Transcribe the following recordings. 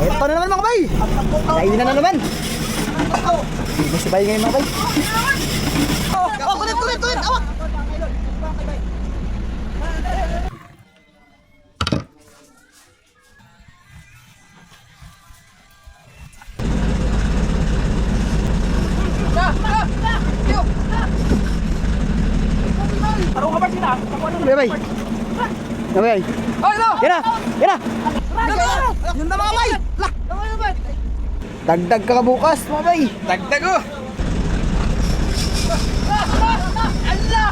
Ito na naman mga bay. Kainin na naman. Masibay ngayon mga bay. Oh, kulit. Awak. Bay. Bay. Oh, no. Yan na. Yun na mga bay. Dagdag ka bukas mga bay. Dagdag oh! Allah!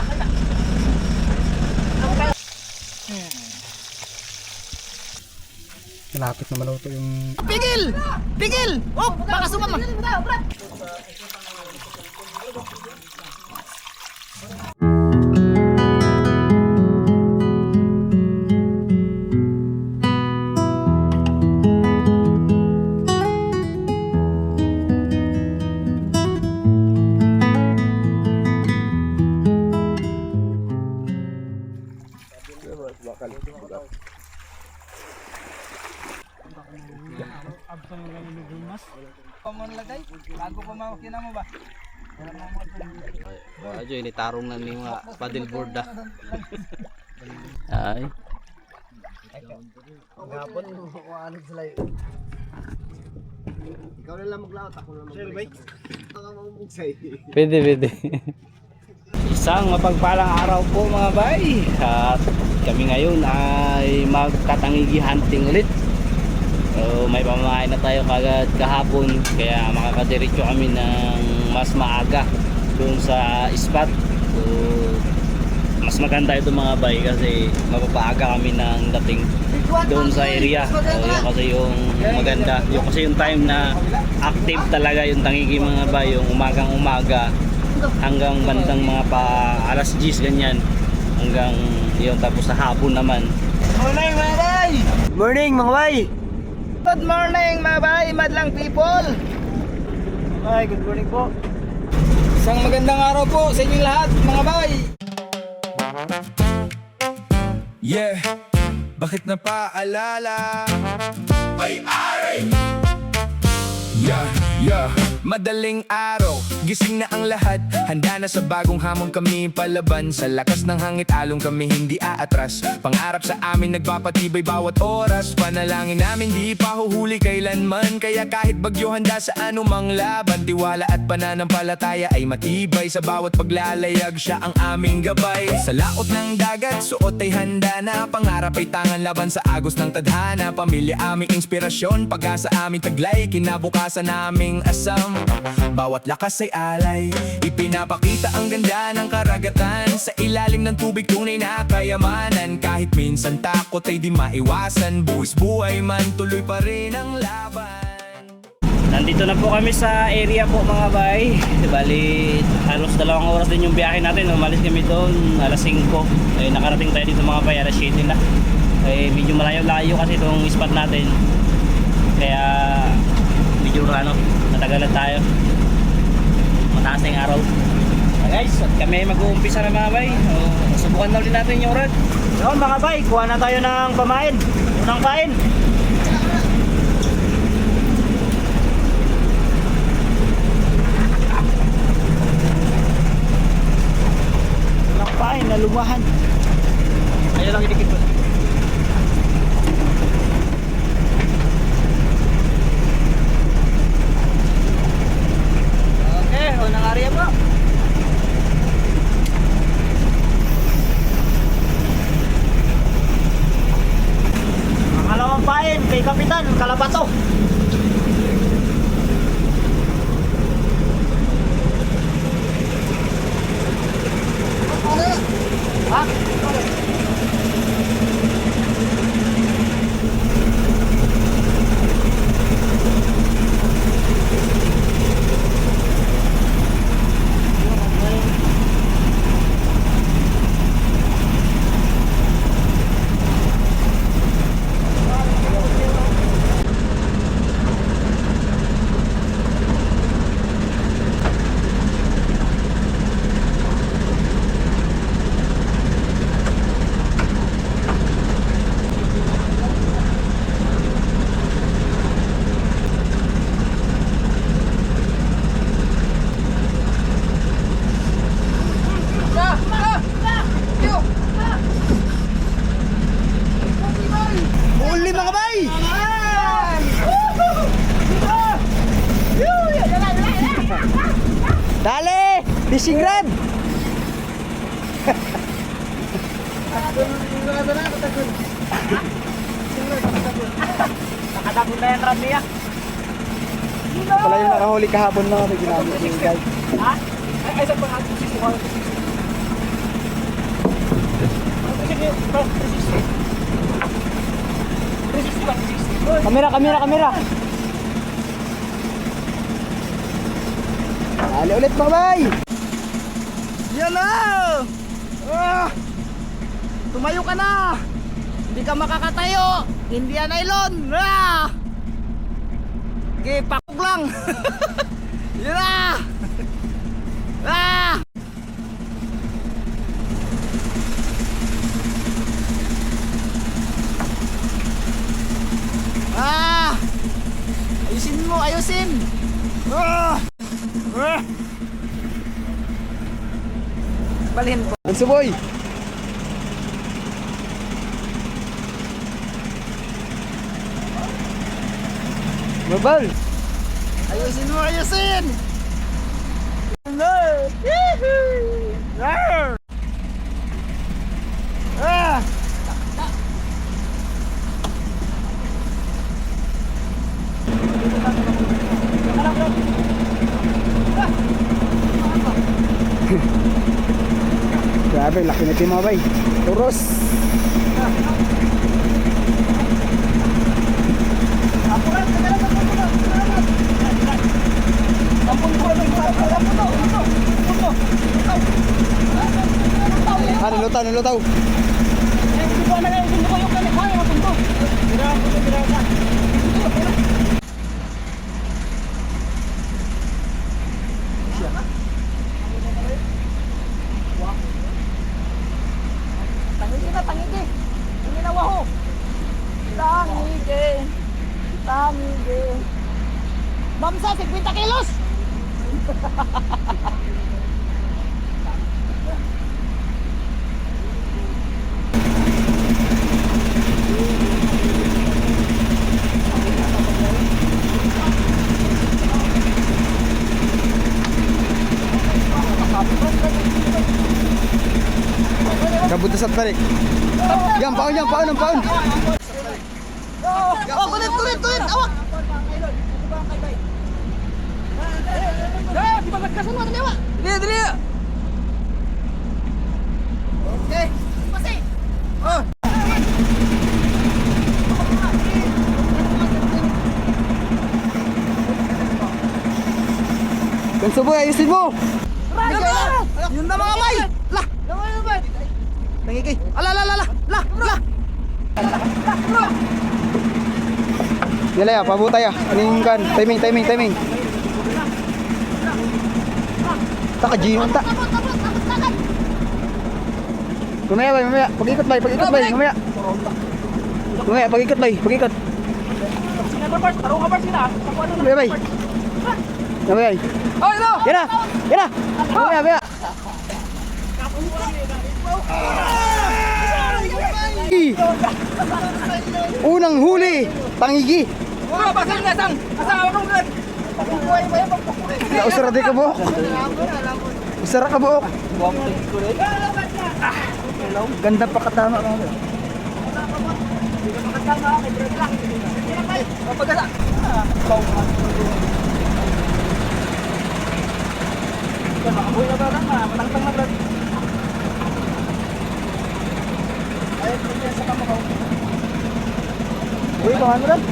Malapit na maluto yung... Pigil! Oh, baka sumama. Pamon lagay, bago pa mawakin mo ba? Ajo ini tarong na ni mga paddleboard da. Ay. Gapon ko ano sila. Ikaw na lang maglaot, ako na mag-bike. Ako mamugsay. Pwede. Isang mapagpalang araw po mga bay. At kami ngayon ay magtatangigi hunting ulit. So, may pamamahay na tayo kagad kahapon, kaya makakadiretso kami ng mas maaga doon sa spot. So, mas maganda ito mga bay kasi mapapaaga kami ng dating doon sa area. So, yun kasi yung maganda. Yung kasi yung time na active talaga yung tangigi mga bay, yung umagang umaga hanggang bandang mga pa alas 10 ganyan. Hanggang yun, tapos sa hapon naman. Morning mga bay! Morning mga bay. Good morning mga bay, madlang people! Ay, good morning po. Isang magandang araw po sa inyong lahat mga bay! Yeah, bakit napaalala? May-ari! Yeah, madaling araw, gising na ang lahat. Handa na sa bagong hamon kami palaban. Sa lakas ng hangit along kami hindi aatras. Pangarap sa amin nagpapatibay bawat oras. Panalangin namin di pa huhuli kailanman. Kaya kahit bagyo handa sa anumang laban. Tiwala at pananampalataya ay matibay. Sa bawat paglalayag siya ang aming gabay. Sa laot ng dagat, suot ay handa na. Pangarap ay tangan laban sa agos ng tadhana. Pamilya aming inspirasyon, pag-asa aming taglay. Kinabukasan naming asam, bawat lakas ay alay. Ipinapakita ang ganda ng karagatan. Sa ilalim ng tubig tunay na kayamanan. Kahit minsan takot ay di maiwasan. Buwis buhay man, tuloy pa rin ang laban. Nandito na po kami sa area po mga bay. Bali, halos 2 oras din yung biyahe natin. Umalis kami doon alas 5. Eh, nakarating tayo dito mga bay, alas 7 na. Eh, medyo malayo-layo kasi itong spot natin. Kaya medyo natagalan tayo. Mataas na yung araw. Guys, at kami mag-uumpisa na mga bay. Subukan na ulit natin yung rod. Noon mga bay, kuha na tayo ng pamain. Unang kain. Unang kain na lumahan. Ayun lang idikit po. Okay, unang area po. Pangalawang pain kay Kapitan Kalabato. Dali! Fishing rod! Nakadagod na yan, Ram niya. Pala yung nakahuli kahapon na may ginamit yung guide. Ha? Ay, saan pa natin? 360. Kamera, kamera, kamera! Dali ulit mga bay! Yan na! Tumayo ka na! Hindi ka makakatayo! Hindi yan nylon! Okay, pakog lang! Yan na! Ayusin mo, ayusin! Balhin ko. Ang suboy! Mabal! Ayusin mo, ayusin! Grabe, laki na ito mga bay. Turos! Ah, nilutaw, nilutaw. Tangigi na, tangigi. Hindi na waho. Tangigi. Tangigi. Mamsa, 50 kilos. Kabutas at tarik. Yan, paon yan, paon, ang paon. Oh, kulit, kulit, kulit. Awak. Di ba magkasan mo? Dali, dali, dali. Okay. Pasi. Oh. Kung suboy, ayusin mo. Yun na mga bay. Lah. Tangigi. Ala, la, la, la. La, la. Dila ya, pabutay ya. Aning kan, timing, timing, timing. Tak kajino tak. Mamaya bay, mamaya. Pag-ikot bay, pag-ikot bay, mamaya. Mamaya, pag-ikot bay, pag-ikot. Mamaya bay. Mamaya. Oh, ito. Yan na, yan na. Mamaya, mamaya. Unang huli, tangigi. Oh, basang na, sang. Asang, ako nung Ya, usara di ka buok. Usara ka buok. Ganda pa katama ka. Uy, pangan mo rin.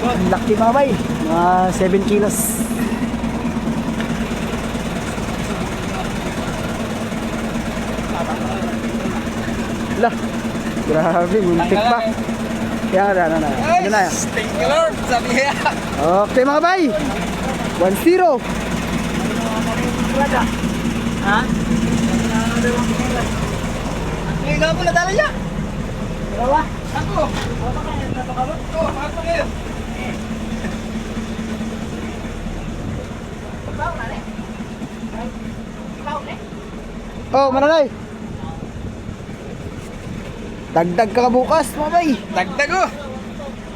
Ang laki mga bay. Mga 7 kilos. Lah, grabe, muntik pa. Yan na, na. Yan na. Thank you Lord, sabi niya. Okay mga bay. 1-0. Ha? Ngayon po nadala niya. Dalawa. Ako. Ako ngayon. Oh, mananay. Dagdag ka bukas, mga bay. Dagdag oh.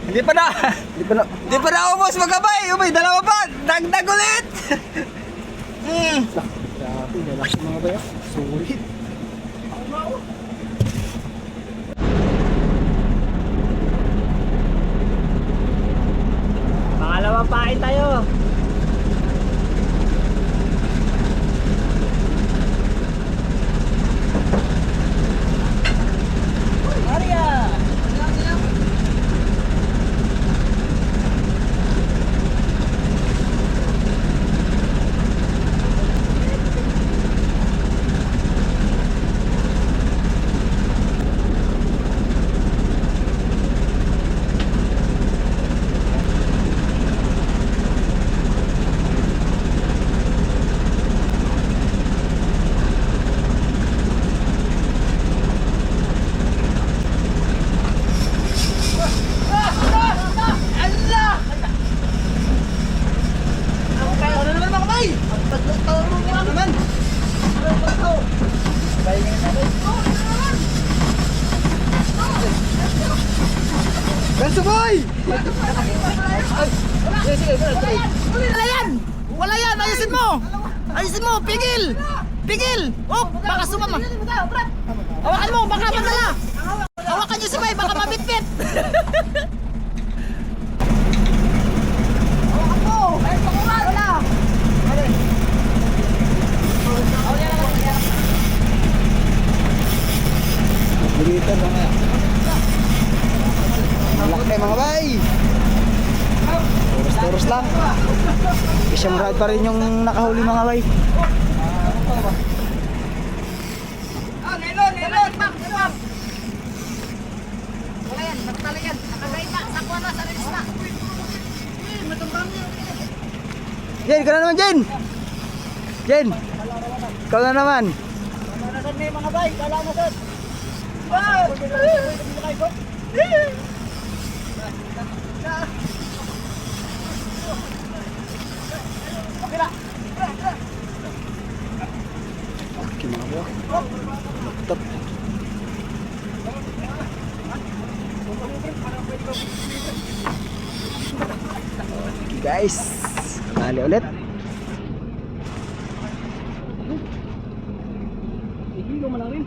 Hindi pa na. Hindi pa na. Hindi pa na ubos mga bay. Ubay, dalawa pa. Dagdag ulit. Grabe, lalaki mga bay. Sulit. Pangalawang pain tayo. Ganso boy! Wala yan! Wala yan! Ayusin mo! Ayusin mo! Pigil! Pigil! Oh! Baka sumama! Hawakan mo! Baka madala! Hawakan nyo si Bay! Baka mabitbit! Hawakan mo! Ay, pakulan! Wala! Dito mga. Malaki mga bay. Turos lang. Isang ride pa rin yung nakahuli mga bay. Nilon. Wala yan! Nagtala yan! Nakagay pa! Sakwa na sa release na! Jen, ka na naman Jen. Jen. Ikaw na naman. Kalanasan may mga bay! Kalanasan! Okay mga bay. Laptop. Okay guys. Kali ulit. Ikilo mo lang rin.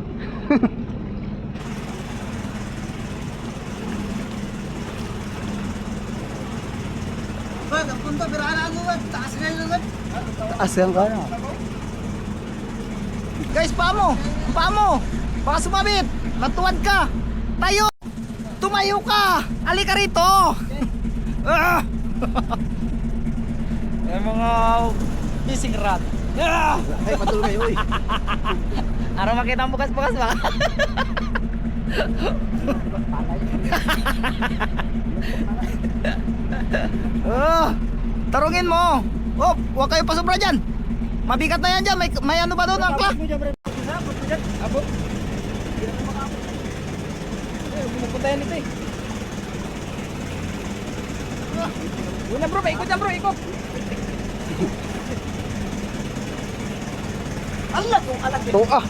Bag, ang punto, biraan ako ba? Taas nga yun agad. Taas yan ka na. Guys, paa mo! Paa mo! Baka sumabit! Natuwad ka! Tayo! Tumayo ka! Halika rito! Ah! Yung mga fishing rod. Ay, patuloy uy. Araw makita ang bukas-bukas ba? Ah! Tarungin mo! Oh, huwag kayo pasobra dyan! Mabigat na yan dyan! May ano ba doon, angkla? Abo. Pupunta yan ito eh. Yun na bro, ikot yan bro, ikot. Allah kung alag Ito ah.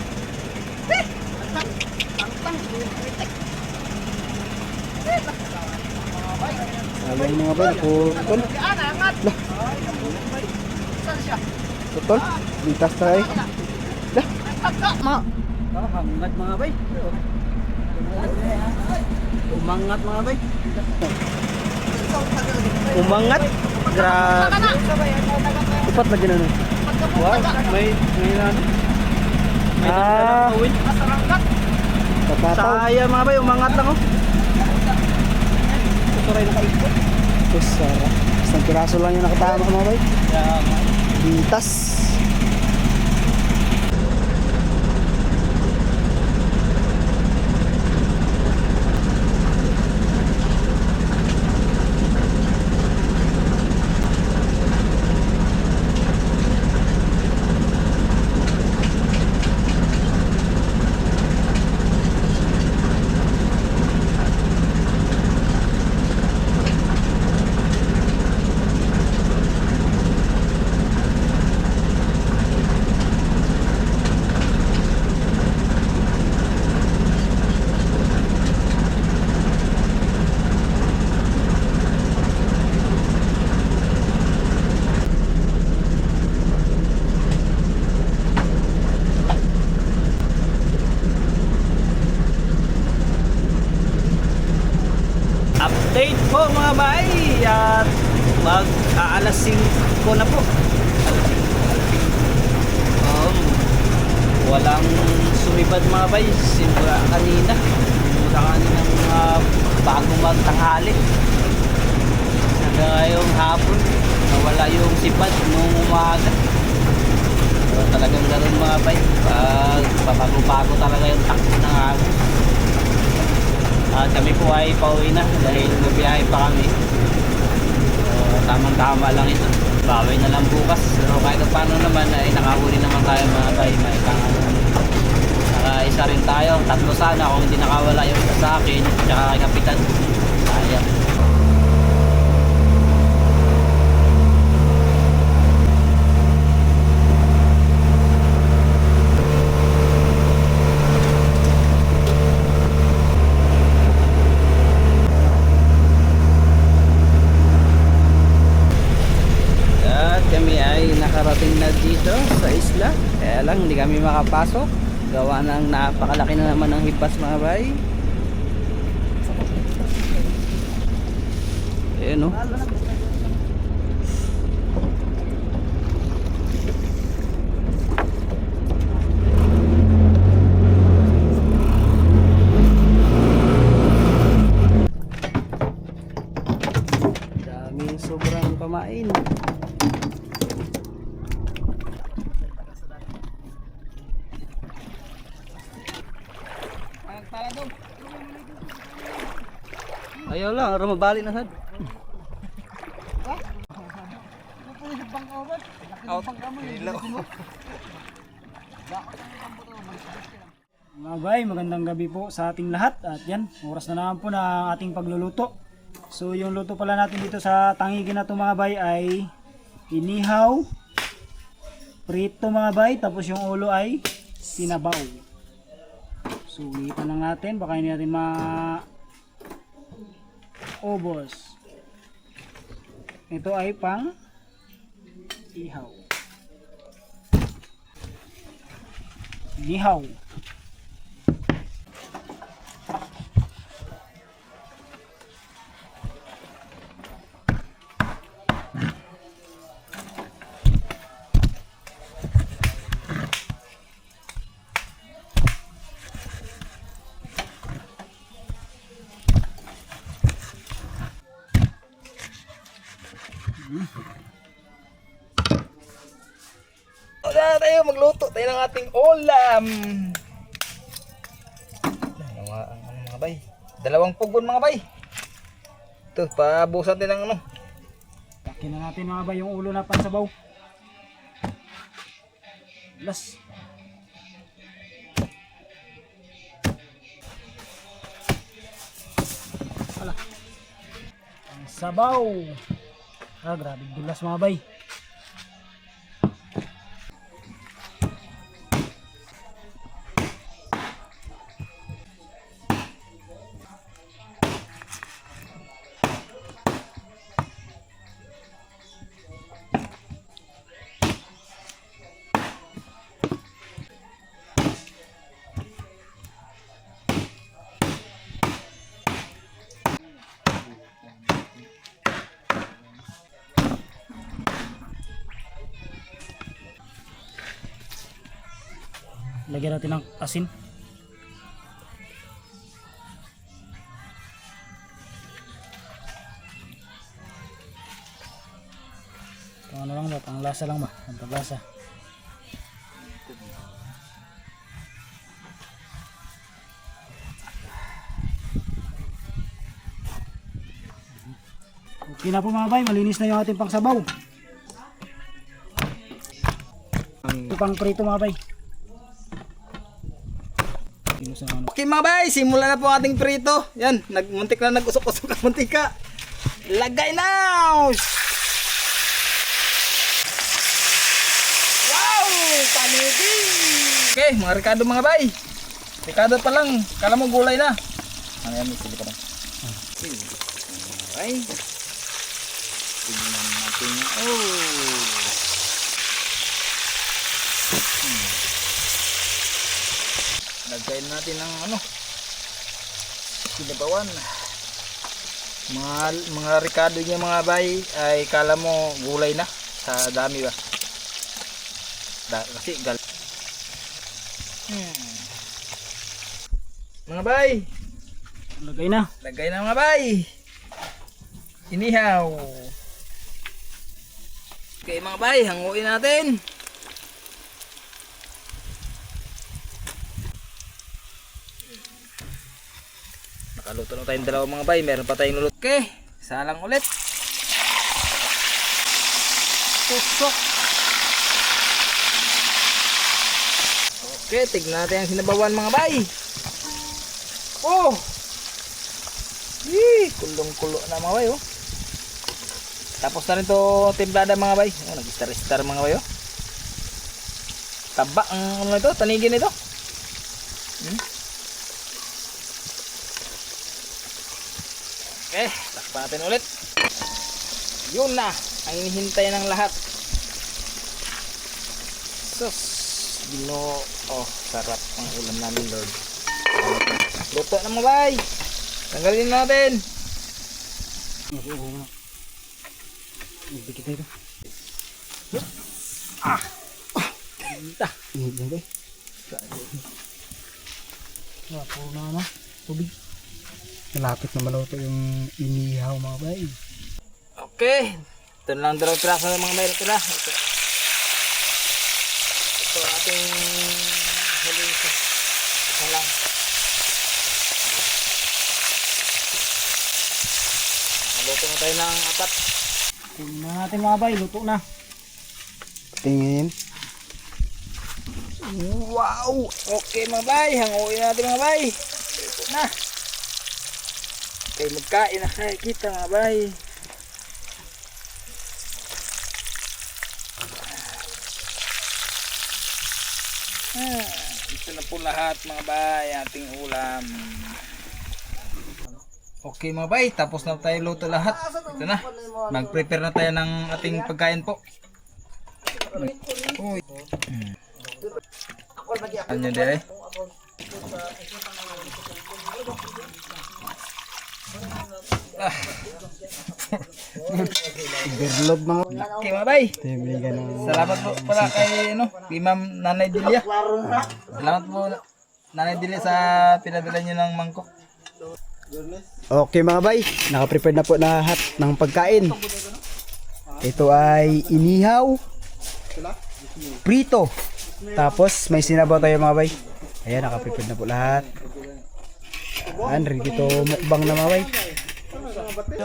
Alam mga bay, putol. angat! Saan siya? Putol. Litas na eh. Ma Hangat mga bay. Umangat mga bay. Umangat. Grabe. Upat na ginano. Wow, may ano? Ah, papataw. Saya mga bay, umangat lang oh. Tuturay na kaikot. Tapos, isang piraso lang yung nakatama mga bay. Litas. mga bay at mag-aalas 5 na po. Walang sumibad mga bay, simula kaninang bago magtanghali hanggang ngayong hapon nawala yung sipad nung umaga. So, talagang ganoon mga bay, pag pabago-bago talaga yung takbo ng agos. At kami po ay pauwi na dahil mabiyahe pa kami. So, tamang-tama lang ito, bawi na lang bukas. Pero kahit paano naman ay nakahuli naman tayo mga bay. Isa rin tayo, 3 sana kung hindi nakawala yung isa sa akin tsaka kay kapitan. Sayang. At kami ay nakarating na dito sa isla, kaya lang hindi kami makapasok gawa ng napakalaki na naman ng hibas mga bay. Ayan o. Daming sobrang pamain. Ayaw lang, ara mabalik na sad. Mga bay, magandang gabi po sa ating lahat. At yan, oras na naman po na ating pagluluto. So yung luto pala natin dito sa tangigi na to mga bay ay inihaw, prito mga bay, tapos yung ulo ay sinabaw. So ulitan lang natin, baka hindi natin ubos. Ito ay pang ihaw. Inihaw. Wala tayo, magluto tayo ng ating ulam. Mga bay, 2 pugon mga bay. Ito, pabusan din ng ano. Takin na natin mga bay yung ulo na pansabaw. Las. Wala. Ang sabaw. Grabe dulas mga bay. Lagyan natin ng asin. Ano lang ba? Panglasa lang ba? Panglasa. Okay na po mga bay, malinis na yung ating pangsabaw. Ito pang prito mga bay. Okay mga bay, simulan na po ang ating prito. Yan, nagmuntik na nag-usok-usok ang muntika. Lagay na! Wow! Panigin! Okay, mga Ricardo mga bay. Ricardo pa lang, kala mo gulay na. Ano yan, sili pa lang. Okay. Tingnan natin yan. Oh! Lagyan natin ng ano, sinabawan. Mga ricado niya mga bay ay kala mo gulay na sa dami ba. Kasi mga bay, Lagay na. lagay na mga bay. Inihaw. Okay mga bay, hanguin natin. Nakaluto na tayong dalawa mga bay, meron pa tayong lulot. Okay, isa lang ulit. Tusok. Okay, tignan natin ang sinabawan mga bay. Oh! Kulong-kulo na mga bay, oh. Tapos na rin to timplada mga bay. Oh, nag-star-star mga bay, oh. Taba ang ano ito, tanigin ito. Okay, takpan natin ulit. Yun na, ang hinihintay ng lahat. Sus, Ginoo. Oh, sarap ang ulam namin, Lord. Luto na mga bay. Tanggalin natin. Dikit na ito. Puro na ano, tubig. Malapit na maluto yung inihaw mga bay. Okay. Ito na lang dalawang piraso ng mga mayroon tira. Ito ating huling isa lang. Luto na tayo ng 4. Tingnan na natin mga bay, luto na. Tingin. Wow! Okay mga bay, hanguin natin mga bay. Ito na. Okay, magkain na kayo kita mga bay. Ito na po lahat mga bay, ating ulam. Okay mga bay, tapos na tayo luto lahat. Ito na, mag-prepare na tayo ng ating pagkain po. Uy. Ano dere? Overload mga Okay mga bay. Timigan ng Salamat po pala kay kay Ma'am Nanay Delia. Salamat po Nanay Delia sa pinadala niyo ng mangkok. Okay mga bay, naka-prepare na po lahat ng pagkain. Ito ay inihaw, prito, tapos may sinabaw tayo mga bay. Ayan, naka-prepare na po lahat. Ayan, ready to mukbang na mga bay.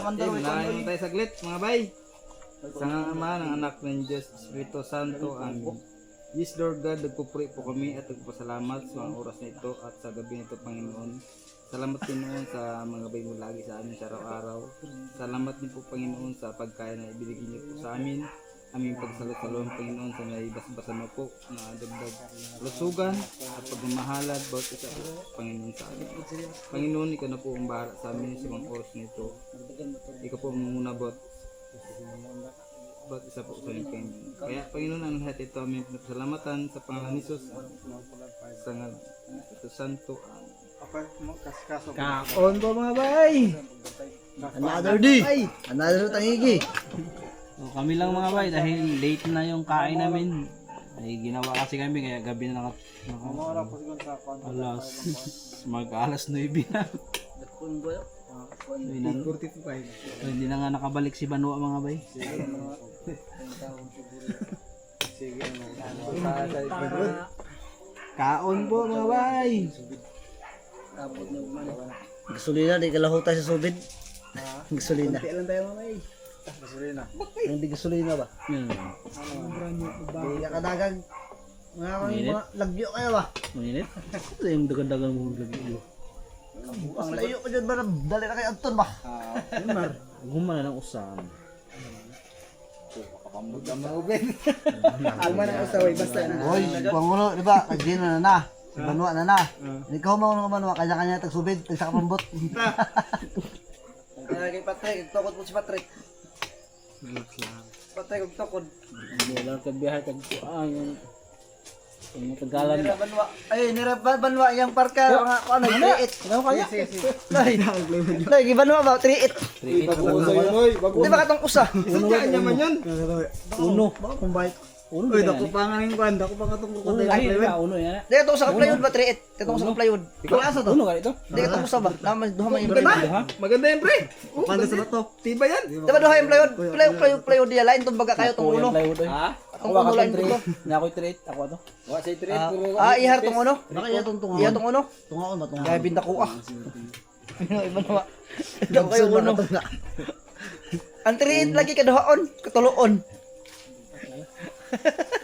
Manahin tayo saglit mga bay. Sa Ama ng Anak ng Diyos Espiritu Santo. Amen. Yes Lord God, nagpupuri po kami at nagpasalamat sa mga oras na ito at sa gabi nito Panginoon. Salamat Panginoon sa mga bay mo lagi sa amin sa araw-araw. Salamat din po Panginoon sa pagkain na ibinigay niyo po sa amin. Aming pagsalut-salon Panginoon sa may bas-basan mo po na dagdag lusugan at pagmamahalad bawat isa Panginoon sa amin. Panginoon, ikaw na po ang bahala sa amin sa mga oras nito. Ikaw po ang muna bawat isa po sa amin Panginoon. Kaya Panginoon, ang lahat ito aming pinasalamatan sa pangalan ni Jesus sa Espiritu Santo. Kaon po mga bay. Another day. Another tangigi. So, kami lang mga bay dahil late na yung kain namin. Ay ginawa kasi kami kaya gabi na alas 9 na. Hindi na nga nakabalik si Banua mga bay. Kaon po mga bay. Gasolina, di kalahuta sa subid. Gasolina. Kunti lang tayo mga bay. Gasolina. Hindi gasolina ba? Di kakadagang mga lagyo kayo ba? Mainit? Ito yung dagan-dagan mo lagi. Ang layo ko dyan ba na dali na kay Anton ba? Gumana ng usam. Alman ang usaway basta na. Hoy, Pangulo, di ba? Kagina na. Si Banwa na na. Ikaw mo ng Banwa, kanya-kanya tagsubid, tagsakapambot. Kaya kay Patrick, tokod po si Patrick. Patrick, tokod. Hindi lang kabiyahe kag Ang Tagalan ba? Banwa. Ay, banwa yung parka. Mga ano, 3-8. Ano kaya? Lay, gibanwa ba? 3-8. Di ba katong usa? Sadya naman yun. Uno. Kumbay. Uno Uy, ba dako yan? pa nga ng kwan, dako pa nga itong Uno lagi na uno yan. Di katong usa ka plywood ba? 3-8. Katong usa ka plywood. Asa to? Uno ka dito? Di katong usa ba? Naman duha man yung Maganda. plywood. Maganda yan, pre. Panda sa to. Tiba yan. Di ba duha yung plywood? Plywood dia lain tong baga kayo tong uno. Ha? Ang Ako uno ka lain tong to. 3. Na ako 3. Ako to. Wa say trade puro. Ihar tong uno. Baka iya tong tunga. Iya tong uno. Tungaon ba tunga? Kaya binta ko ah. Iba na. Daw kayo uno. Ang 3-8 lagi kaduhaon, katuloon.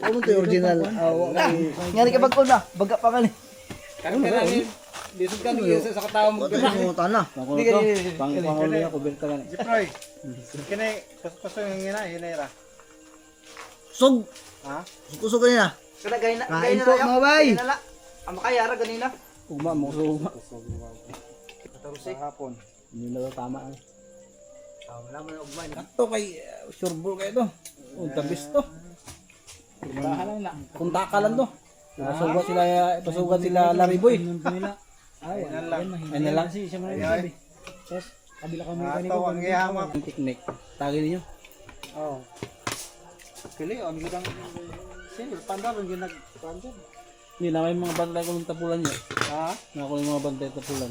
Ano to original? Ngani ka bag una, baga pa man. Karon ka ni lisod ka ni sa katawo mo. Ano tana? Ako to. Panguli ako benta ka ni. Jiproy. Kini paso yung hinay ra. Sug. Ha? Kusog kanina. Kada ganina, Kain po, mga bay. Ang makayara ganina. Ugma mo ugma. Hapon. Hindi na tama. Wala man ugman. Kato kay surbol kay to. Ang tabis to. Puntahan na. Punta ka lang to. Pasugat sila Lariboy. Ay na lang si siya man sabi. Yes, kabila ka mo kanito. Ato ang ihama. Ang technique. Tagi niyo. Oh. Kili on gidang single panda ron ginag panda. Hindi na may mga bantay ko ng tapulan niyo. Ha? Na ko yung mga bantay tapulan.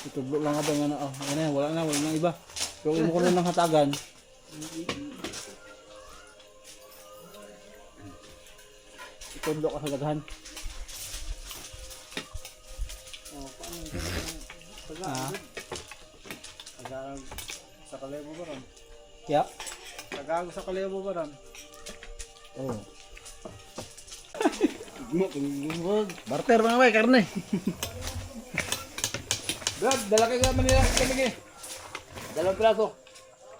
Itublo lang nga ba nga na. Oh, ano wala na iba. Pero imo ko rin ng hatagan. Itublo ka sa daghan. Sa kalebo ba ron? Yep. Tagago sa kalebo ba ron? Oh. Barter mga bay karne. Brad, dala ka man nila kami. Dalawang plato.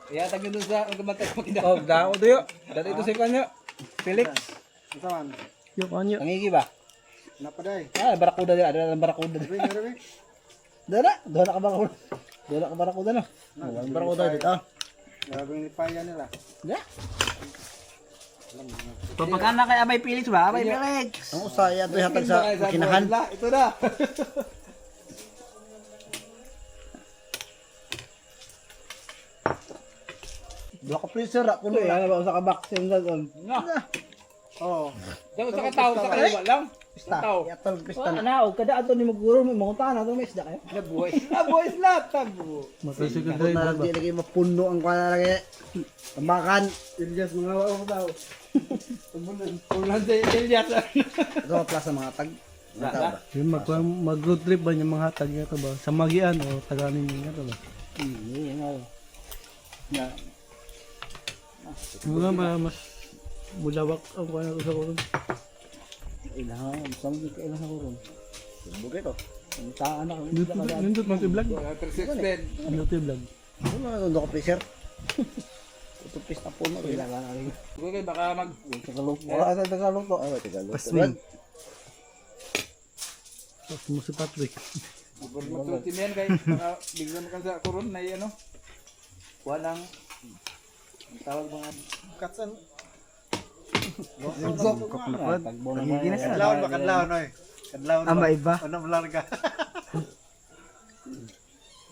Iyatag nyo dun sa magkamatay ko kinda. Oh, dako tuyo. Dati ito sa kanya. Felix. Ito man. Yo kanyo. Angigi ba? Napaday. Ah, barakuda dia, ada dalam barakuda. Rabi, rabi. Doon ka barakuda. Doon ka barakuda no. Barakuda dito. Grabe yung lipaya nila. Ya. Papagana kay Abay Felix ba? Abay Felix. Ang usa iya to hatag sa kinahan. Ito na. Dua ka freezer ra kuno. Ano ba sa kabak sinda doon? Oo. Daw sa kataw sa kaliwa lang. Pista. Yatol pista na. Ana, og kada ato ni maguro mo mangunta na to may isda kayo. Nabuhay. Nabuhay sila. Tabo. Ako na lang di lagi mapuno ang kuha lagi. Tambakan. Ilyas mga wao ko daw. Ulan sa Ilyas. Ito ang plaza mga tag. Yung mag-road trip ba yung mga hatag niya to ba? Sa Magian o Taganin niya to ba? Ini nga. Ya. Mga mas mulawak ang kuha na to sa kurong. Ilang sambi ka ilang kurong. Bugay to. Ang taan na Nindot man to vlog. 316. Ano to vlog? Ano na dua ka freezer? Ito pista puno rin. Okay, baka mag Wala sa Tagalog to. Ay, Tagalog. Paswing. Tapos mo si Patrick. magtutimian kay baka bigyan ka sa kuron na ano. Walang tawag mga katsan. Kadlawon ba kadlawon oy. Kadlawon. Ama iba. Ano larga.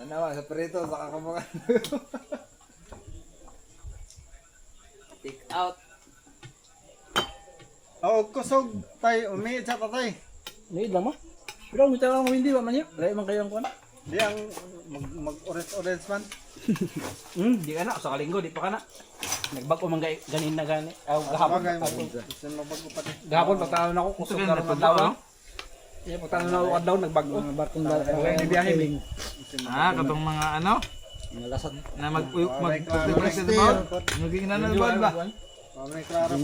Nanawa sa perito sa kakamukan. Take out. Oh, kusog tay umi sa tatay. Ni lang mo. Pero mo tawag mo hindi ba man yun? Dai man kayo ang kuan. Di ang mag orange man. Di ka na sa kalinggo di pa ka na. Nagbag-o man ganin na gani. Aw gahapon. Bagay mo. Gusto mo pagkupat. Gahapon pagtaon ako kusog karon ng tawo. Iya pagtaon ako adlaw nagbag-o. Barkong dala. Ni biyahe mi. Katong mga ano? Mga lasad. Na mag-practice sa bawat. Naging nanalban ba? Mamay klaro.